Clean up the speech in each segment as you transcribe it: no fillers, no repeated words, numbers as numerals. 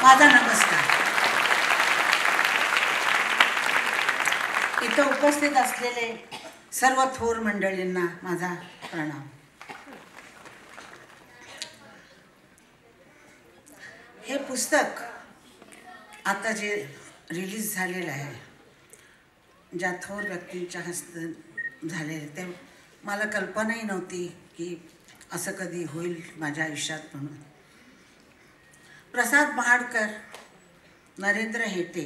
माझा नमस्कार. इथं उपस्थित असलेले सर्व थोर मंडळींना माझा प्रणाम. हे पुस्तक आता जे रिलीज झालेलं आहे, ज्या थोर व्यक्तींच्या हस्ते झालेले, ते मला कल्पनाही नव्हती की असं कधी होईल माझ्या आयुष्यात म्हणून. प्रसाद महाडकर, नरेंद्र हेटे,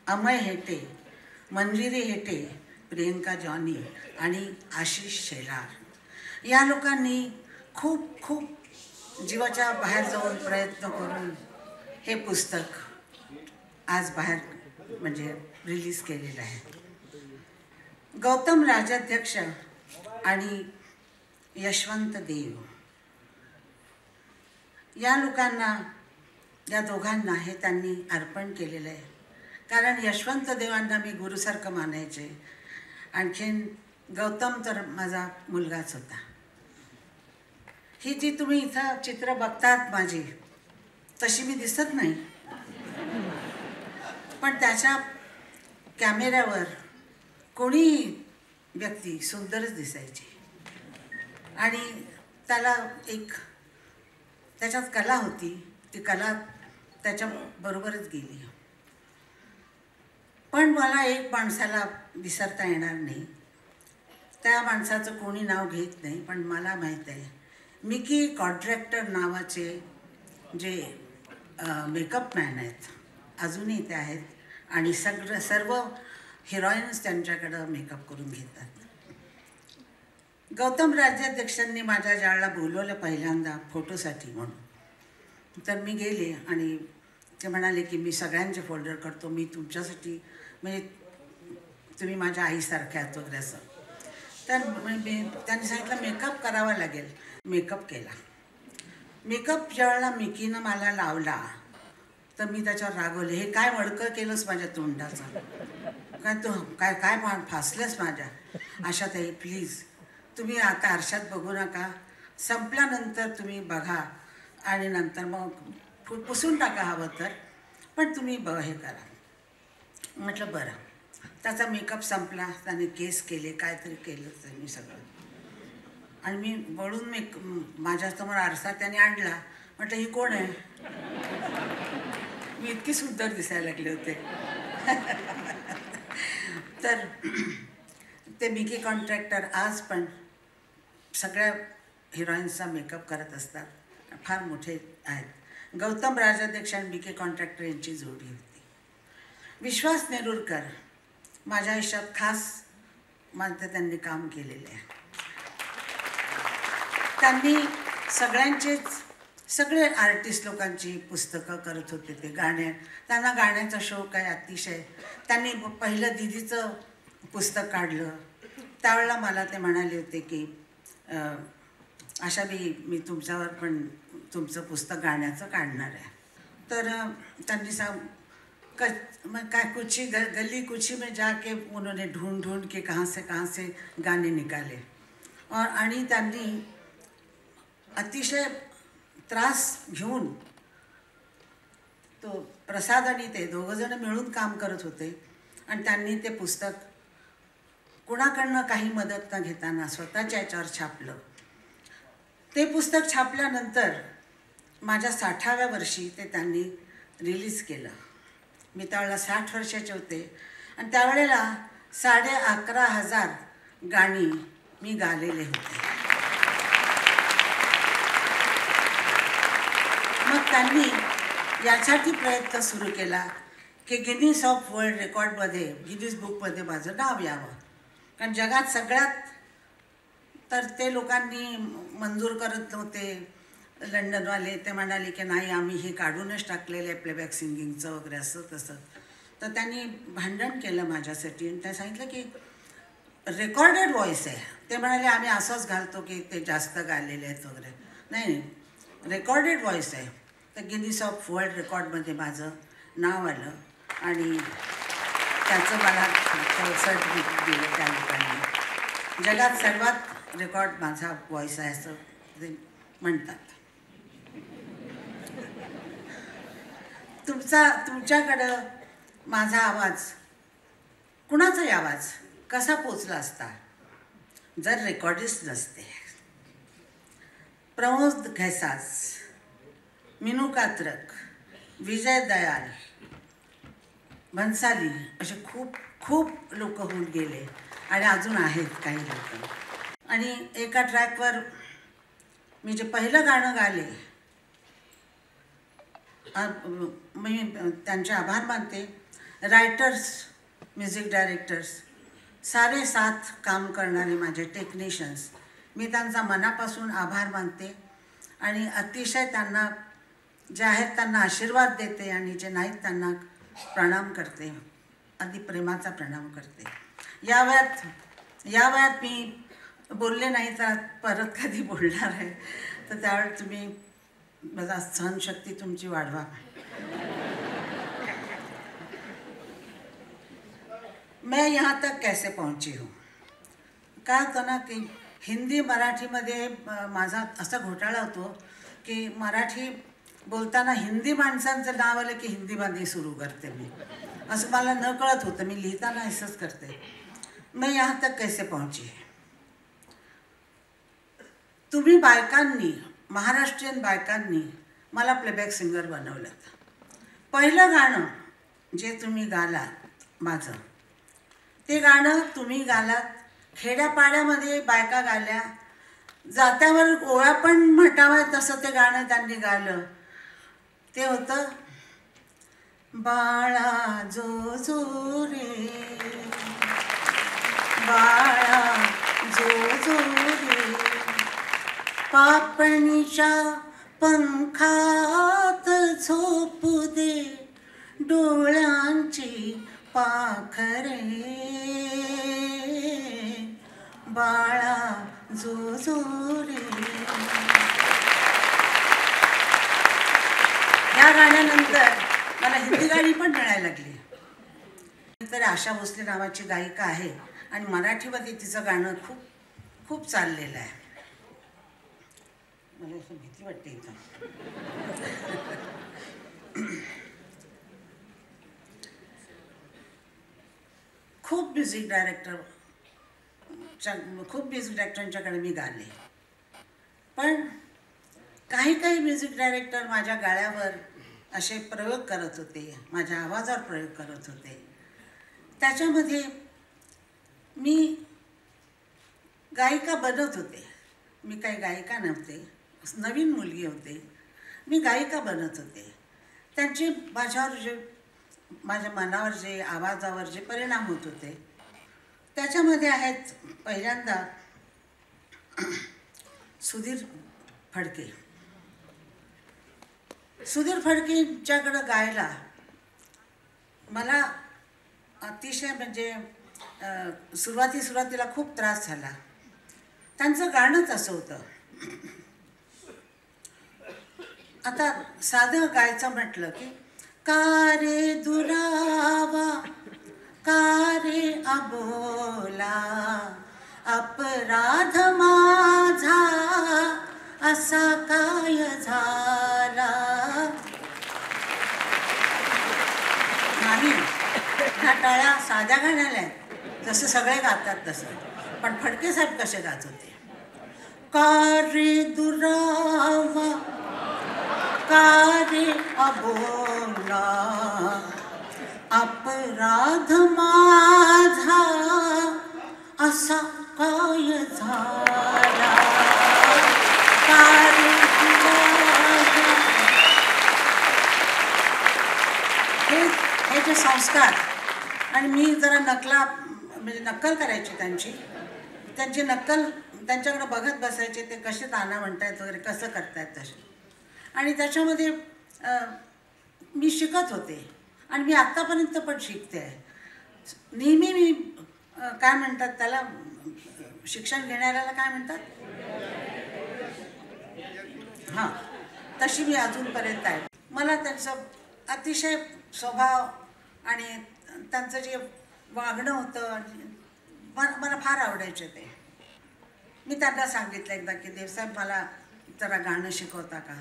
अमय हेटे, मंजिरी हेटे, प्रियंका जॉनी आणि आशिष शेलार या लोकांनी खूप खूप जीवाच्या बाहेर जाऊन प्रयत्न करून हे पुस्तक आज बाहेर म्हणजे रिलीज केलेलं आहे. गौतम राजाध्यक्ष आणि यशवंत देव या लोकांना, या दोघांना हे त्यांनी अर्पण केलेलं आहे. कारण यशवंत देवांना मी गुरुसारखं मानायचे. आणखीन गौतम तर माझा मुलगाच होता. ही जी तुम्ही इथं चित्र बघतात माझी, तशी मी दिसत नाही, पण त्याच्या कॅमेऱ्यावर कोणी व्यक्ती सुंदरच दिसायची आणि त्याला एक त्याच्यात कला होती. ती कला त्याच्याबरोबरच गेली. पण मला एक माणसाला विसरता येणार नाही. त्या माणसाचं कोणी नाव घेत नाही, पण मला माहीत आहे मिकी कॉन्ट्रॅक्टर नावाचे जे मेकअप मॅन आहेत, अजूनही ते आहेत आणि सर्व हिरोईन्स त्यांच्याकडं मेकअप करून घेतात. गौतम राज्याध्यक्षांनी माझ्या ज्यावेळेला बोलवलं पहिल्यांदा फोटोसाठी म्हणून, तर मी गेले आणि ते म्हणाले की मी सगळ्यांचे फोल्डर करतो, मी तुमच्यासाठी म्हणजे तुम्ही माझ्या आईसारख्या आहात वगैरे असं. तर त्यांनी सांगितलं मेकअप करावा लागेल. मेकअप केला. मेकअप ज्यावेळेला मिकीनं मला लावला तर मी त्याच्यावर रागवले, हे काय मडकं केलंस माझ्या तोंडाचं, काय तू काय काय फासलंस माझ्या. आशाताई प्लीज तुम्ही आता आरशात बघू नका, संपल्यानंतर तुम्ही बघा आणि नंतर मग पुसून टाका हवं तर, पण तुम्ही हे करा. म्हटलं बरं. त्याचा मेकअप संपला, त्याने केस केले, काहीतरी केलं त्यांनी सगळं, आणि मी वळून माझ्यासमोर आरसा त्याने आणला. म्हटलं ही कोण आहे. मी इतकी सुंदर दिसायला लागले होते. तर ते मिकी कॉन्ट्रॅक्टर आज पण सगळ्या हिरोईन्सचा मेकअप करत असतात, फार मोठे आहेत. गौतम राजाध्यक्ष आणि मिकी कॉन्ट्रॅक्टर यांची जोडी होती. विश्वास नेरुरकर माझ्या आयुष्यात खास माझं त्यांनी काम केलेले आहे. त्यांनी सगळे आर्टिस्ट लोकांची पुस्तकं करत होते. ते त्यांना गाण्याचा शौक आहे अतिशय. त्यांनी पहिलं दीदीचं पुस्तक काढलं. त्यावेळेला मला ते म्हणाले होते की आशाबाई मी तुमच्यावर पण तुमचं पुस्तक गाण्याचं काढणार आहे. तर त्यांनी कुछ गली कुछ में जाके उन्होंने ढूंढ के कहाँ से गाणे निकाले. आणि त्यांनी अतिशय त्रास घेऊन तो प्रसाद आणि ते दोघंजणं मिळून काम करत होते आणि त्यांनी ते पुस्तक कुणाकडनं काही मदत न घेताना स्वतःच्या याच्यावर छापलं. ते पुस्तक छापल्यानंतर माझ्या 60व्या वर्षी ते त्यांनी रिलीज केलं. मी त्यावेळेला 60 वर्षाचे होते आणि त्यावेळेला 11,500 गाणी मी गालेले होते. मग त्यांनी यासाठी प्रयत्न सुरू केला की गिनीज ऑफ वर्ल्ड रेकॉर्डमध्ये, गिनीज बुकमध्ये माझं नाव यावं. कारण जगात सगळ्यात तर ते लोकांनी मंजूर करत नव्हते. लंडनवाले ते म्हणाले की नाही आम्ही हे काढूनच टाकलेलं आहे प्लेबॅक सिंगिंगचं वगैरे असं तसं. तर त्यांनी भांडण केलं माझ्यासाठी आणि त्या सांगितलं की रेकॉर्डेड व्हॉईस आहे. ते म्हणाले आम्ही असंच घालतो की ते जास्त गालेले आहेत वगैरे. नाही, रेकॉर्डेड व्हॉईस आहे. तर गिनीज ऑफ वर्ल्ड रेकॉर्डमध्ये माझं नाव आलं आणि त्याचं मला सर्टिफिकेट दिलं त्या लोकांनी. जगात सर्वात रेकॉर्ड माझा व्हॉईस आहे असं ते म्हणतात. तुमच्याकडं माझा आवाज, कुणाचाही आवाज कसा पोचला असता जर रेकॉर्डिस्ट नसते. प्रमोद घैसास, मिनू कात्रक, विजय दयाल, भन्साली असे खूप खूप लोक होऊन गेले आणि अजून आहेत काही लोक. आणि एका ट्रॅकवर मी जे पहिलं गाणं गाले, मी त्यांचे आभार मानते. रायटर्स, म्युझिक डायरेक्टर्स, सारे साथ काम करणारे माझे टेक्निशियन्स, मी त्यांचा मनापासून आभार मानते आणि अतिशय त्यांना जे आहेत त्यांना आशीर्वाद देते आणि जे नाहीत त्यांना प्रणाम करते, अगदी प्रेमाचा प्रणाम करते. या वयात मी बोलले नाही तर परत कधी बोलणार आहे, तर त्यावेळेस तुम्ही माझा सहनशक्ती तुमची वाढवा. मैं यहाँ तक कैसे पहुँची हूँ. काय होतं ना की हिंदी मराठीमध्ये माझा असा घोटाळा होतो की मराठी बोलताना हिंदी माणसांचं नाव आलं की हिंदीमध्ये सुरू करते मी, असं मला न कळत होतं. मी लिहिताना असंच करते. मैं यहाँ तक कैसे पहुँची. तुम्ही बायकांनी, महाराष्ट्रीयन बायकांनी मला प्लेबॅक सिंगर बनवलं. पहिलं गाणं जे तुम्ही गालात माझं, ते गाणं तुम्ही गालात. खेड्यापाड्यामध्ये बायका गाल्या, जात्यावर ओळा पण म्हटावा तसं ते गाणं त्यांनी गालं. ते होतं बाळा जो जो रे, बाळा जो जो रे, पापणीच्या पंखात झोपू दे डोळ्यांची पाखरे, बाळा जो जो रे. या गाण्यानंतर मला हिंदी गाणी पण मिळायला लागली. तर आशा भोसले नावाची गायिका आहे आणि मराठीमध्ये तिचं गाणं खूप खूप चाललेलं आहे. मला असं भीती वाटते इथं. खूप म्युझिक डायरेक्टरांच्याकडे मी गाले, पण काही म्युझिक डायरेक्टर माझ्या गाण्यावर असे प्रयोग करत होते, माझ्या आवाजावर प्रयोग करत होते. त्याच्यामध्ये मी गायिका बनत होते. मी काही गायिका नव्हते, नवीन मुलगी होते. मी गायिका बनत होते. त्यांचे माझ्या मनावर जे, आवाजावर जे परिणाम होत होते त्याच्यामध्ये आहेत. पहिल्यांदा सुधीर फडकेंच्याकडं गायला मला अतिशय म्हणजे सुरुवातीला खूप त्रास झाला. त्यांचं गाणंच असं होतं. आता साधं गायचं म्हटलं की का रे दुरावा, का रे अबोला, अपराध माझा असा काय झाला. नाही, ह्या टाळ्या साध्या गाण्याला आहेत, जसं सगळे गातात तसं. पण फडके साहेब कसे गात होते. का रे दुरावा, का रे अबोला, अपराध माझा असा काय झाला. हे जे संस्कार, आणि मी जरा नक्कल करायची त्यांची नक्कल त्यांच्याकडे बघत बसायचे, ते कसे ताना म्हणतायत वगैरे, कसं करतायत तसे. आणि त्याच्यामध्ये मी शिकत होते आणि मी आत्तापर्यंत पण शिकते आहे. नेहमी मी काय म्हणतात त्याला, शिक्षण घेणाऱ्याला काय म्हणतात, हां, तशी मी अजूनपर्यंत आहे. मला त्यांचं अतिशय स्वभाव आणि त्यांचं जे वागणं होतं मला फार आवडायचे ते. मी त्यांना सांगितलं एकदा की देवसाहेब मला जरा गाणं शिकवता का.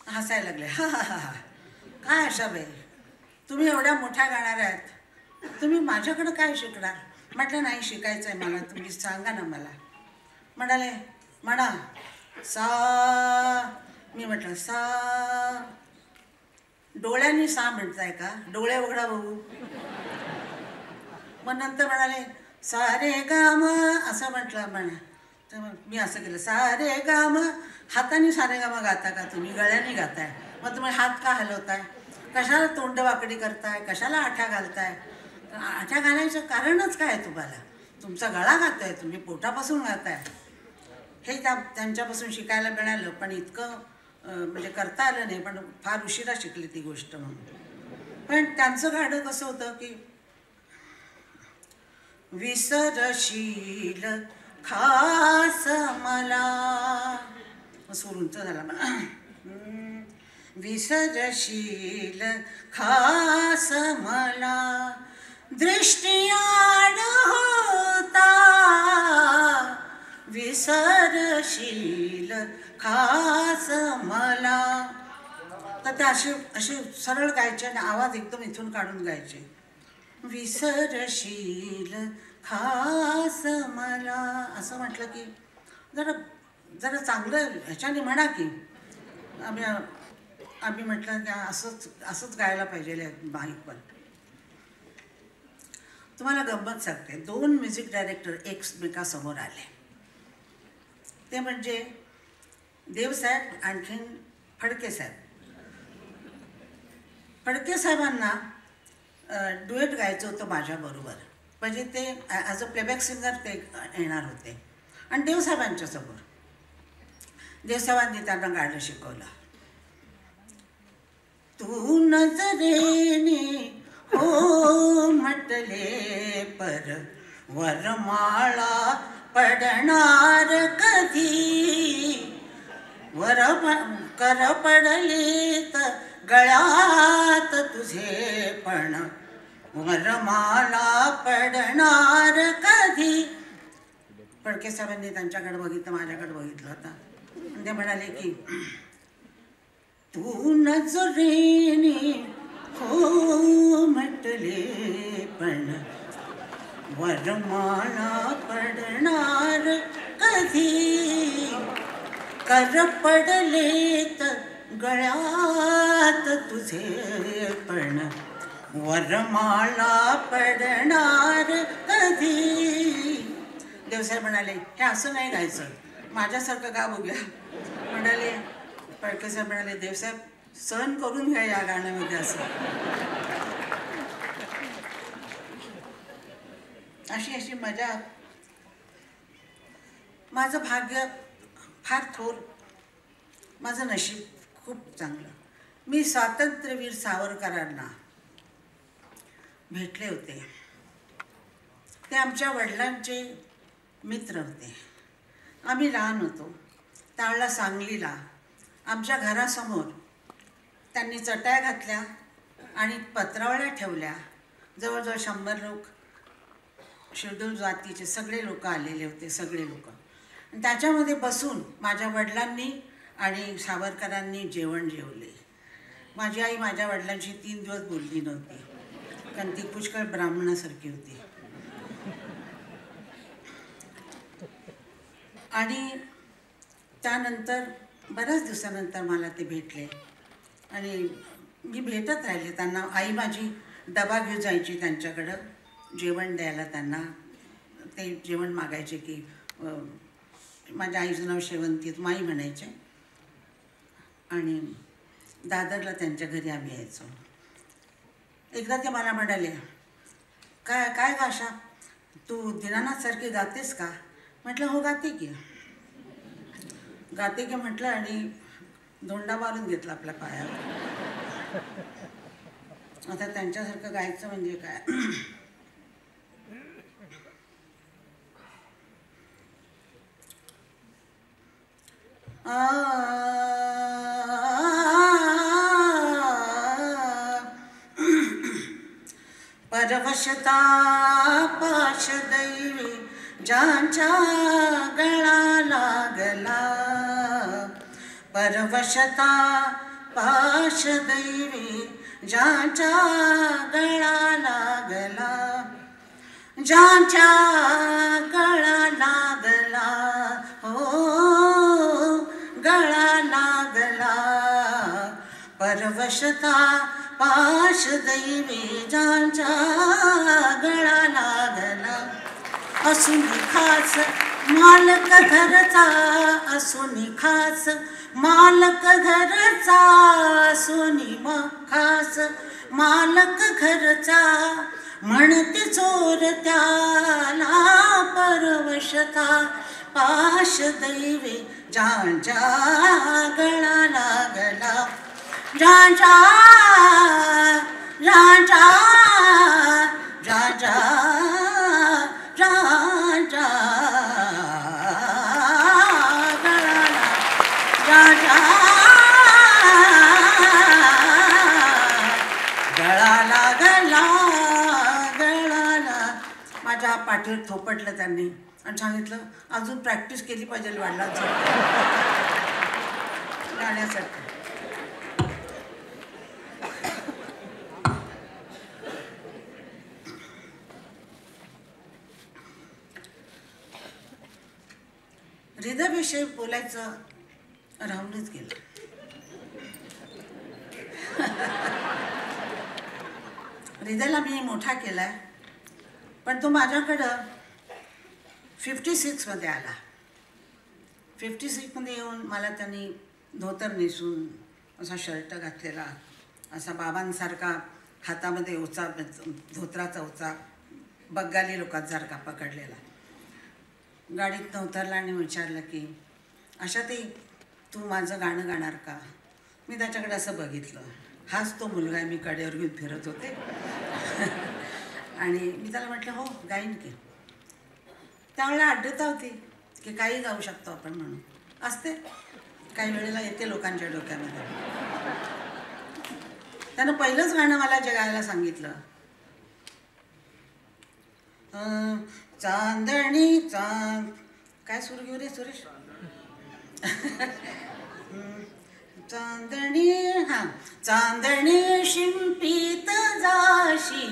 हसायला लागले. हा हा हा हा. काय आशाबाई, तुम्ही एवढ्या मोठ्या गाणाऱ्या आहेत, तुम्ही माझ्याकडं काय शिकणार? म्हटलं नाही, शिकायचं आहे मला, तुम्ही सांगा ना मला. म्हणाले म्हणा सा. मी म्हटलं सा. डोळ्यांनी सा म्हणताय का? डोळे उघडा बघू. मग नंतर म्हणाले सा रे गा म असं म्हटलं म्हणा. तर मी असं केलं सा रे गा म. हाताने सा रे गा म गाता का तुम्ही? गळ्याने गाताय. मग तुम्ही हात का हलवताय? कशाला तोंड वाकडी करताय? कशाला आठ्या घालताय? आठ्या घालायचं कारणच काय आहे तुम्हाला? तुमचा गळा गाताय, तुम्ही पोटापासून गाताय. हे त्यांच्यापासून शिकायला मिळालं, पण इतकं म्हणजे करता आलं नाही, पण फार उशिरा शिकली ती गोष्ट म्हणून. पण त्यांचं गाणं कसं होतं की विसरशील खास मला, सुरूंच झाला मला. विसरशील खास मला दृष्टियाड होता, विसरशील खास मला. तर ते असे सरळ गायचे आणि आवाज एकदम इथून काढून गायचे. विसरशील खास मला असं म्हटलं की जरा चांगलं ह्याच्याने म्हणा की. आम्ही म्हटलं की असंच गायला पाहिजे माईकवर. तुम्हाला गंमत सांगते, 2 म्युझिक डायरेक्टर एकमेकासमोर आले. ते म्हणजे देवसाहेब आणखीन फडके साहेब. फडके साहेबांना डुएट गायचं होतं माझ्याबरोबर, म्हणजे ते ॲज अ प्लेबॅक सिंगर ते येणार होते. आणि देवसाहेबांच्यासमोर देवसाहेबांनी त्यांना गाणं शिकवलं. तू नजरेने हो म्हटले पर वरमाळा पडणार कधी, कर पडलेत गळ्यात तुझे पण वरमाळा पडणार कधी. फडके साहेबांनी त्यांच्याकडे बघितलं, माझ्याकडे बघितलं होता. आणि ते म्हणाले की तू नजरेने हो म्हटले पण वरमाळा पडणार कधी, कर पडलेत गळ्यात तुझे पण वरमाळा पडणार कधी. देवसाहेब म्हणाले हे असं नाही गायचं, माझ्यासारखं गा बघूया. म्हणाले फडके साहेब म्हणाले देवसाहेब सहन करून घ्या या गाण्यामध्ये असं. अशी मजा. माझं भाग्य फार थोर, माझं नशीब खूप चांगलं. मी स्वातंत्र्यवीर सावरकरांना भेटले होते. ते आमच्या वडिलांचे मित्र होते. आम्ही लहान होतो त्यावेळेला सांगलीला आमच्या घरासमोर त्यांनी चटाया घातल्या आणि पत्रावळ्या ठेवल्या. जवळजवळ 100 लोक, शेड्यूल जातीचे सगळे लोक आलेले होते, सगळे लोक. त्याच्यामध्ये बसून माझ्या वडिलांनी आणि सावरकरांनी जेवण जेवले. माझी आई माझ्या वडिलांशी 3 दिवस बोलली नव्हती, कारण ती पुष्कळ ब्राह्मणासारखी होती. आणि त्यानंतर बऱ्याच दिवसानंतर मला ते भेटले आणि मी भेटत राहिले त्यांना. आई माझी डबा घेऊन जायची त्यांच्याकडं जेवण द्यायला. त्यांना ते जेवण मागायचे की माझ्या आईचं नाव शेवंती, माई म्हणायचे. आणि दादरला त्यांच्या घरी आम्ही यायचो. एकदा ते मला म्हणाले काय आशा, तू दीनानाथसारखी गातेस का? म्हटलं हो गाते की म्हटलं. आणि धोंडा मारून घेतला आपल्या पायावर. आता त्यांच्यासारखं गायचं म्हणजे काय. परवशता पाश दैवी ज्यांच्या गळा लागला, परवशता पाश दैवी ज्याच्या गळा लागला, ज्याच्या गळा लागला, हो गळा लागला, परवशता पाश दैवी ज्याच्या गळा लागला. असून खास मालक घरचा, असून खास मालक घरचा, असून खास मालक घरचा, म्हणते चोर त्याला परवशता पाश दैवी ज्याच्या गळा लागला, ज्याच्या ज्याच्या ज्याच्या ज्याच्या गळाला गळा गळाला. माझ्या पाठीवर थोपटलं त्यांनी आणि सांगितलं अजून प्रॅक्टिस केली पाहिजे वडिलांचं गाण्यासाठी. हृदयाविषयी बोलायचं राहूनच गेलं. हृदयाला मी मोठा केलाय, पण तो माझ्याकडं 56मध्ये आला. 56मध्ये येऊन मला त्यांनी धोतर नेसून असा शर्ट घातलेला, असा बाबांसारखा हातामध्ये ओचा, धोतराचा ओचा बंगाली लोकांसारखा पकडलेला. गाडीत उतरला आणि विचारलं की आशाताई तू माझं गाणं गाणार का? मी त्याच्याकडे असं बघितलं, हाच तो मुलगा आहे मी कडेवर घेऊन फिरत होते. आणि मी त्याला म्हटलं हो गाईन की. त्यावेळेला अड्डता होती की काही गाऊ शकतो आपण म्हणून, असते काही वेळेला येते लोकांच्या डोक्यामध्ये. त्यानं पहिलंच गाणं मला जे गायला सांगितलं, चांदणी चांद, काय सुरू घेऊ रे सुरेश? चांदणी, हां, चांदणी शिंपीत जाशी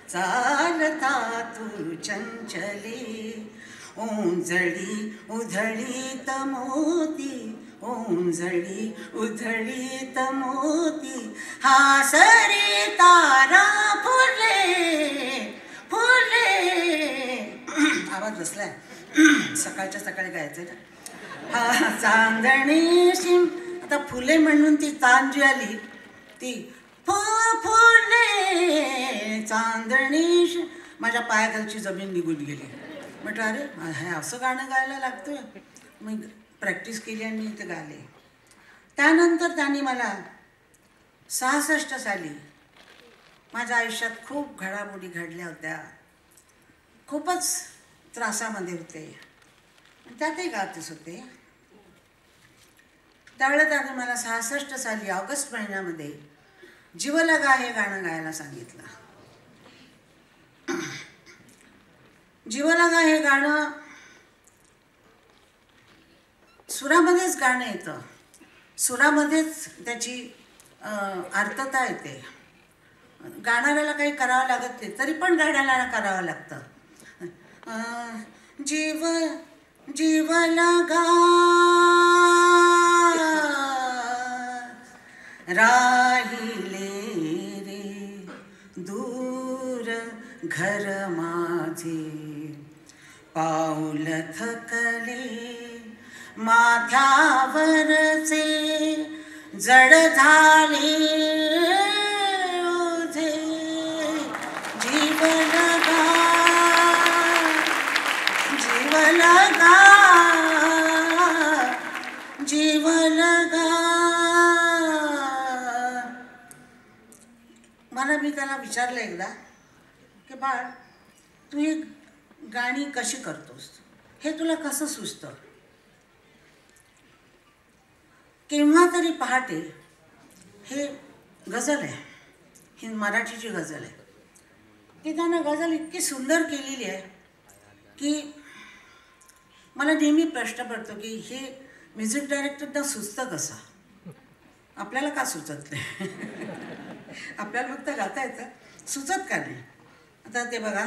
चालता तू चंचली, ओंजळी उधळीत मोती, ओंजळी उधळीत मोती, हा सरी तारा फुले फुले. आवाज बसलाय, सकाळच्या सकाळी गायचं ना. हा चांदणी शिम, आता फुले म्हणून ती तान जी आली ती फुले चांदणी, माझ्या पायाखालची जमीन निघून गेली. म्हटलं अरे हे असं गाणं गायला लागतोय. मग प्रॅक्टिस केली आणि मी ते गाले. त्यानंतर त्यांनी मला 66 साली माझ्या आयुष्यात खूप घडामोडी घडल्या होत्या, खूपच त्रासामध्ये होते, त्यातही गातच होते. त्यावेळेला त्याने मला 66 साली ऑगस्ट महिन्यामध्ये जीवलगा हे गाणं गायला सांगितलं. जीवलगा हे गाणं सुरामध्येच गाणं येतं, सुरामध्येच त्याची अर्थता येते. गाणाऱ्याला काही करावं लागत नाही, तरी पण गाण्याला करावं लागतं. जीव जीवलगा राहिले रे दूर घर माझे, पाऊल थकले माथ्यावरचे जड झाले ओझे. जीवलगा जीवलगा जीवलगा. मला मी त्याला विचारलं एकदा की बाळ तू ही गाणी कशी करतोस, हे तुला कसं सुचतं? केव्हा तरी पहाटे, हे गझल आहे, ही मराठीची गझल आहे. ती त्यानं गझल इतकी सुंदर केलेली आहे की मला नेहमी प्रश्न पडतो की हे म्युझिक डायरेक्टरना सुचतं कसं, आपल्याला का सुचत नाही. आपल्याला फक्त गाता येतं, सुचत का नाही. आता ते बघा,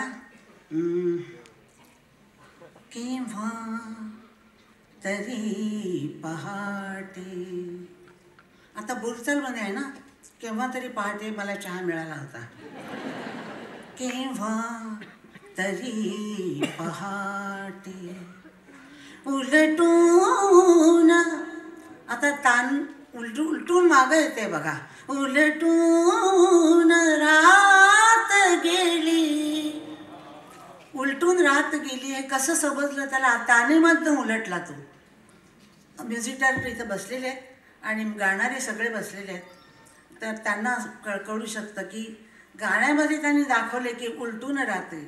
केव्हा तरी पहाटे, आता बुरचलमध्ये आहे ना, केव्हा तरी पहाटे मला चहा मिळाला होता. केव्हा तरी पहाटे उलटून, आता तान उलटून मागं येते बघा. उलटून रात गेली, उलटून रात गेली. हे कसं समजलं त्याला? तानेमधनं उलटला तो. म्युझिक डायरेक्टर इथं बसलेले आहेत आणि गाणारे सगळे बसलेले आहेत, तर त्यांना कळू शकतं की गाण्यामध्ये त्यांनी दाखवले की उलटून रात्री.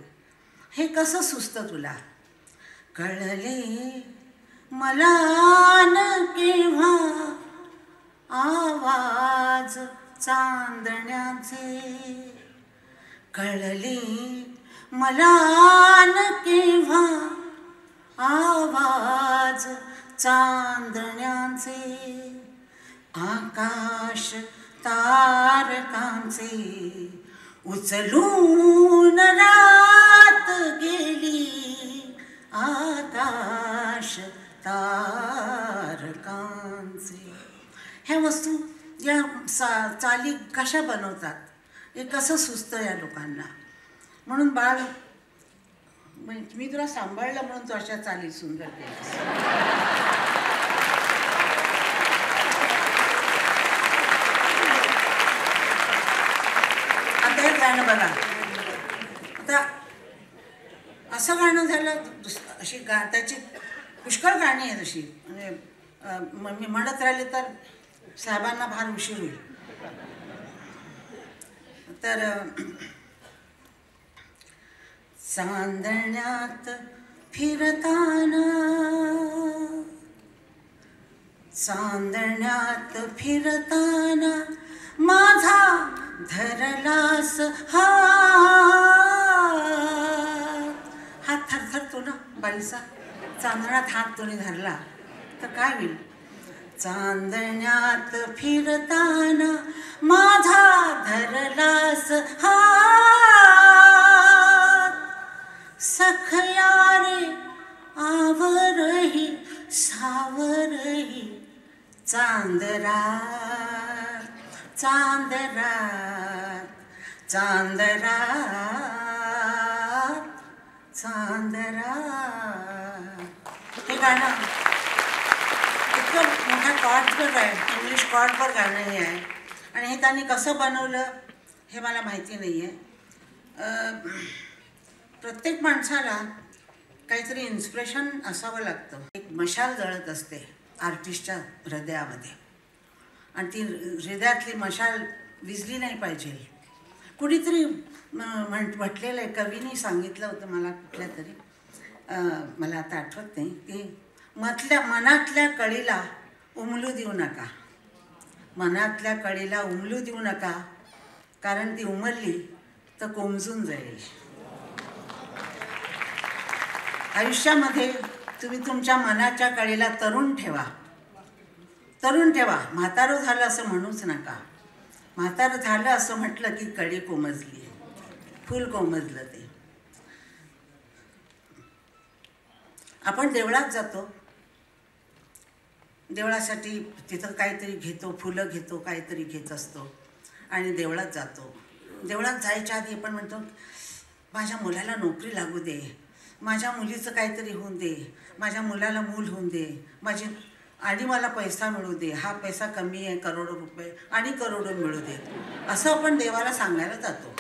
हे कसं सुचतं तुला? कळले मला न केव्हा आवाज चांदण्याचे, कळले मला न केव्हा आवाज चांदण्याचे. आकाश तारकांचे उचलून रात गेली, आकाश तारकांचे. ह्या वस्तू या चाली कशा बनवतात, हे कसं सुचतं या लोकांना. म्हणून बाळ, मी तुला सांभाळलं म्हणून तू अशा चाली सुंदर केलीस. आता हे गाणं बघा, आता असं गाणं झालं, अशी त्याची पुष्कळ गाणी आहेत अशी, म्हणजे मी म्हणत राहिले तर साहेबांना फार उशीर होईल. तर चांदण्यात फिरताना, चांदण्यात फिरताना माझा धरलास हात थरथरतो ना बाईचा. चांदण्यात हात तुम्ही धरला तर काय होईल? चांदण्यात फिरताना माझा धरलास हात, सखया रे आवरही सावरही चांदरात, चांदरात, चांदरात, चांदरात. हे गाणं इतकं मोठा कॉर्डवर आहे, इंग्लिश कॉर्डवर गाणं हे आहे. आणि हे त्यांनी कसं बनवलं हे मला माहिती नाही आहे. प्रत्येक माणसाला काहीतरी इन्स्पिरेशन असावं लागतं. एक मशाल जळत असते आर्टिस्टच्या हृदयामध्ये, आणि ती हृदयातली मशाल विझली नाही पाहिजे. कुणीतरी म्हटलेलं आहे, कवीने सांगितलं होतं मला कुठल्या तरी, मला आता आठवत नाही, की मनातल्या कळीला उमलू देऊ नका, मनातल्या कळीला उमलू देऊ नका, कारण ती उमलली तर कोमजून जाईल. आयुष्यामध्ये तुम्ही तुमच्या मनाच्या कळीला तरुण ठेवा, तरुण ठेवा. म्हातारं झालं असं म्हणूच नका. म्हातारं झालं असं म्हटलं की कळी कोमजली, फूल कोमजलं. ते आपण देवळात जातो, देवळासाठी तिथं काहीतरी घेतो, फुलं घेतो, काहीतरी घेत असतो आणि देवळात जातो. देवळात जायच्या आधी आपण म्हणतो माझ्या मुलाला नोकरी लागू दे, माझ्या मुलीचं काहीतरी होऊन दे, माझ्या मुलाला मूल होऊन दे, आणि मला पैसा मिळू दे, हा पैसा कमी आहे, करोडो रुपये आणि करोडो मिळू दे, असं आपण देवाला सांगायला जातो.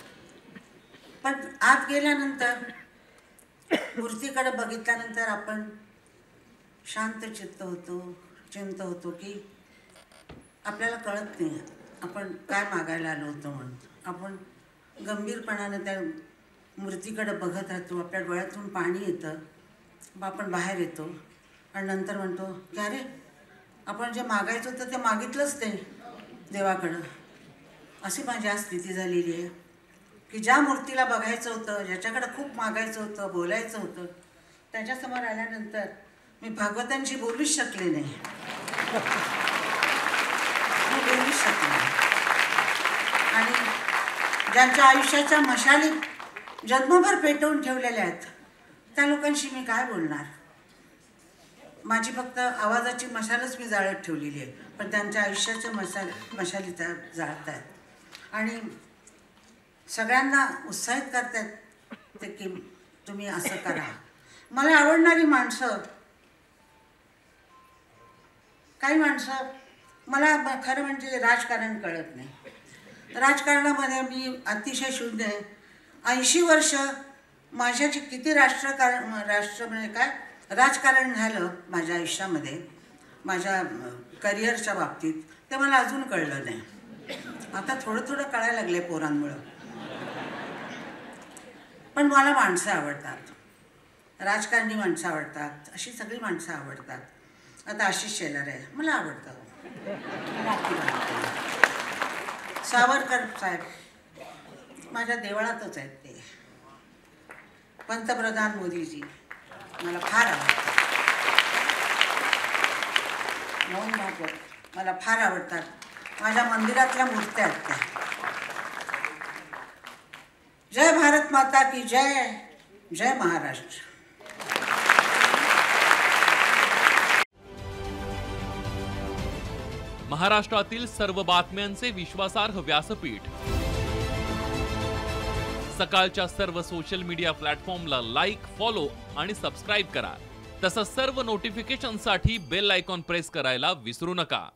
पण आत गेल्यानंतर, मूर्तीकडे बघितल्यानंतर आपण शांत चित्त होतो की आपल्याला कळत नाही आपण काय मागायला आलो होतो म्हणून. आपण गंभीरपणाने त्या मूर्तीकडे बघत राहतो, आपल्या डोळ्यातून पाणी येतं, मग आपण बाहेर येतो आणि नंतर म्हणतो की अरे आपण जे मागायचं होतं ते मागितलंच ते देवाकडं. अशी माझी आज स्थिती झालेली आहे की ज्या मूर्तीला बघायचं होतं, ज्याच्याकडं खूप मागायचं होतं, बोलायचं होतं, त्याच्यासमोर आल्यानंतर मी भागवतांशी बोलूच शकले नाही, मी बोलूच शकले. आणि ज्यांच्या आयुष्याच्या मशाली जन्मभर पेटवून ठेवलेल्या आहेत, त्या लोकांशी मी काय बोलणार? माझी फक्त आवाजाची मशालच मी जाळत ठेवलेली आहे, पण त्यांच्या आयुष्याच्या मशाली त्या जाळत आहेत आणि सगळ्यांना उत्साहित करतायत ते की तुम्ही असं करा. मला आवडणारी माणसं, काही माणसं, मला खरं म्हणजे राजकारण कळत नाही. राजकारणामध्ये मी अतिशय शून्य आहे. 80 वर्ष माझ्याची किती राष्ट्र म्हणजे काय राजकारण झालं माझ्या आयुष्यामध्ये, माझ्या करिअरच्या बाबतीत, ते मला अजून कळलं नाही. आता थोडं थोडं कळायला लागले पोरांमुळं. पण मला माणसं आवडतात, राजकारणी माणसं आवडतात, अशी सगळी माणसं आवडतात. आता आशिष शेलार आहे, मला आवडतं. सावरकर साहेब माझ्या देवळातच आहेत. ते पंतप्रधान मोदीजी मला फार आवडतात. मोहन भागवत मला फार आवडतात. माझ्या मंदिरातल्या मूर्त्या आहेत त्या. जय भारत माता की जय, जय महाराष्ट्र. महाराष्ट्रातील सर्व बातम्यांचे विश्वासार्ह व्यासपीठ. सकाळच्या सर्व सोशल मीडिया प्लॅटफॉर्मला लाईक, फॉलो आणि सबस्क्राईब करा. तसंच सर्व नोटिफिकेशनसाठी बेल आयकॉन प्रेस करायला विसरू नका.